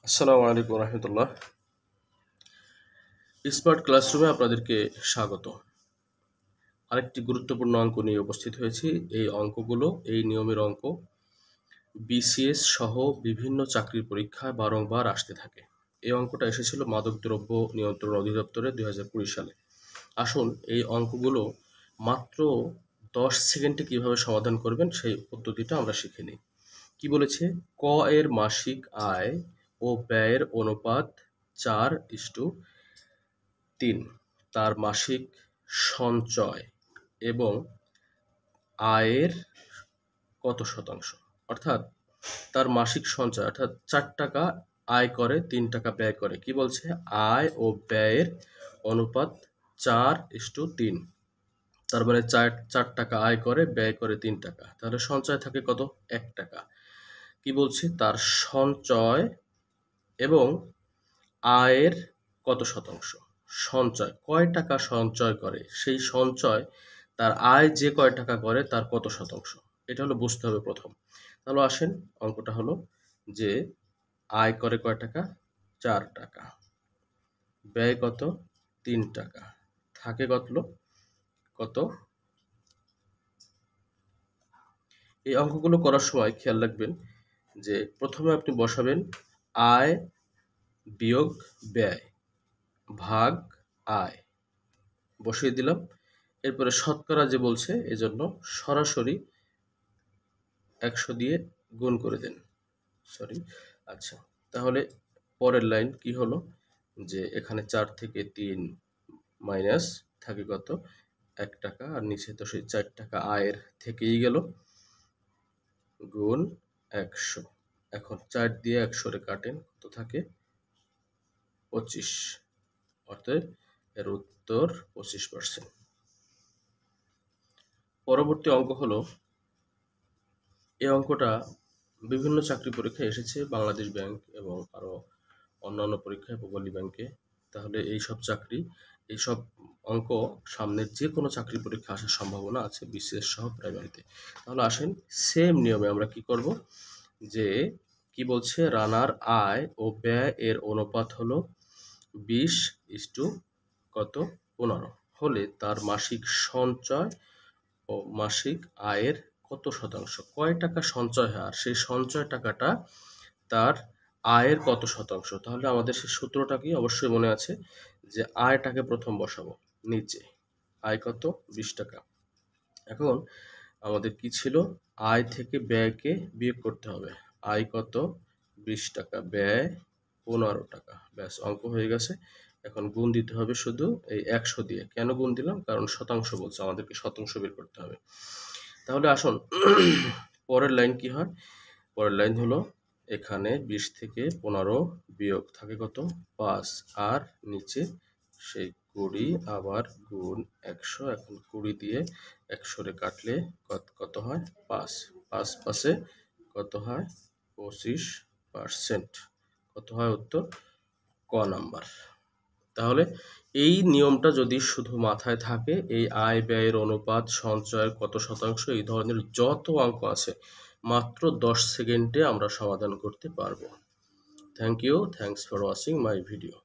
আসসালামু আলাইকুম রহমতুল্লাহ। স্মার্ট ক্লাসরুমে আপনাদেরকে স্বাগত। আরেকটি গুরুত্বপূর্ণ অঙ্ক নিয়ে উপস্থিত হয়েছি। এই অঙ্কগুলো, এই নিয়মের অঙ্ক বিসিএস সহ বিভিন্ন চাকরির পরীক্ষায় বারংবার আসতে থাকে। এই অঙ্কটা এসেছিল মাদকদ্রব্য নিয়ন্ত্রণ অধিদপ্তরে 2020 সালে। আসুন এই অঙ্কগুলো মাত্র 10 সেকেন্ডে কিভাবে সমাধান করবেন সেই পদ্ধতিটা আমরা শিখে নিই। কি বলেছে? ক এর মাসিক আয় ও ব্যয়ের অনুপাত 4:3। তার মাসিক সঞ্চয় এবং আয়ের কত শতাংশ? অর্থাৎ তার মাসিক সঞ্চয়, অর্থাৎ 4 টাকা আয় করে 3 টাকা ব্যয় করে। কি বলছে? আয় ও ব্যয়ের অনুপাত 4:3। তার মানে 4 টাকা আয় করে, ব্যয় করে 3 টাকা। তাহলে সঞ্চয় থাকে কত? 1 টাকা। কি বলছে? তার সঞ্চয় এবং আয়ের কত শতাংশ? সঞ্চয় কয় টাকা সঞ্চয় করে, সেই সঞ্চয় তার আয় যে কয় টাকা করে তার কত শতাংশ, এটা হলো বুঝতে হবে প্রথম। তাহলে আসেন, অঙ্কটা হলো যে আয় করে কয় টাকা? 4 টাকা, ব্যয় কত? 3 টাকা, থাকে কত? এই অঙ্কগুলো করার সময় খেয়াল রাখবেন যে প্রথমে আপনি বসাবেন আয় বিয়োগ ব্যয় ভাগ আয়, বসিয়ে দিলাম। এরপরে শতকরা যে বলছে, এজন্য সরাসরি 100 দিয়ে গুণ করে দেন। আচ্ছা, তাহলে পরের লাইন কি হলো? যে এখানে 4 থেকে 3 মাইনাস থাকে কত? 1 টাকা, আর নিচে তো সেই 4 টাকা আয়ের থেকেই গেল, গুণ 100। এখন 4 দিয়ে 100 রে কাটেন, কত থাকে? 25। অর্থাৎ এর উত্তর 25%। পরবর্তী অঙ্ক হলো, এই অঙ্কটা বিভিন্ন চাকরি পরীক্ষায় এসেছে, বাংলাদেশ ব্যাংক এবং আরও অন্যান্য পরীক্ষায়, ভূগোলী ব্যাংকে। তাহলে এইসব অঙ্ক সামনের যে কোনো চাকরি পরীক্ষা আসার সম্ভাবনা আছে, বিসিএস সহ প্রাইমারিতে। তাহলে আসেন, সেম নিয়মে আমরা কি করব? যে কি বলছে? রানার আয় ও ব্যয় এর অনুপাত হলো 20:15 হলে তার মাসিক সঞ্চয় ও মাসিক আয়ের কত শতাংশ? কয় টাকা সঞ্চয় হয় আর সেই সঞ্চয় টাকাটা তার আয়ের কত শতাংশ? তাহলে আমাদের সেই সূত্রটা কি? অবশ্যই মনে আছে যে আয়টাকে প্রথম বসাবো নিচে। আয় কত? 20 টাকা। এখন আমাদের কি ছিল? আয় থেকে ব্যয়কে বিয়োগ করতে হবে। আয় কত? 20 টাকা, ব্যয় 15 টাকা। ব্যাস, অঙ্ক হয়ে গেছে। এখন গুণ দিতে হবে শুধু এই 100 দিয়ে। কেন গুণ দিলাম? কারণ শতাংশ বলছে, আমাদেরকে শতাংশ বের করতে হবে। তাহলে আসুন, পরের লাইন কি হয়? পরের লাইন হলো, এখানে 20 থেকে 15 বিয়োগ থাকে কত? 5, আর নিচে সেই 20, আবার গুণ 100। এখন 20 দিয়ে 100 রে কাটলে কত হয়? 5। 5 পাশে কত হয়? 25%। কত হয় উত্তর? ক নাম্বার। তাহলে এই নিয়মটা যদি শুধু মাথায় থাকে, এই আয় ব্যয়ের অনুপাত, সঞ্চয়ের কত শতাংশ, এই ধরনের যত অঙ্ক আছে মাত্র 10 সেকেন্ডে আমরা সমাধান করতে পারবো। Thank you, thanks for watching my video.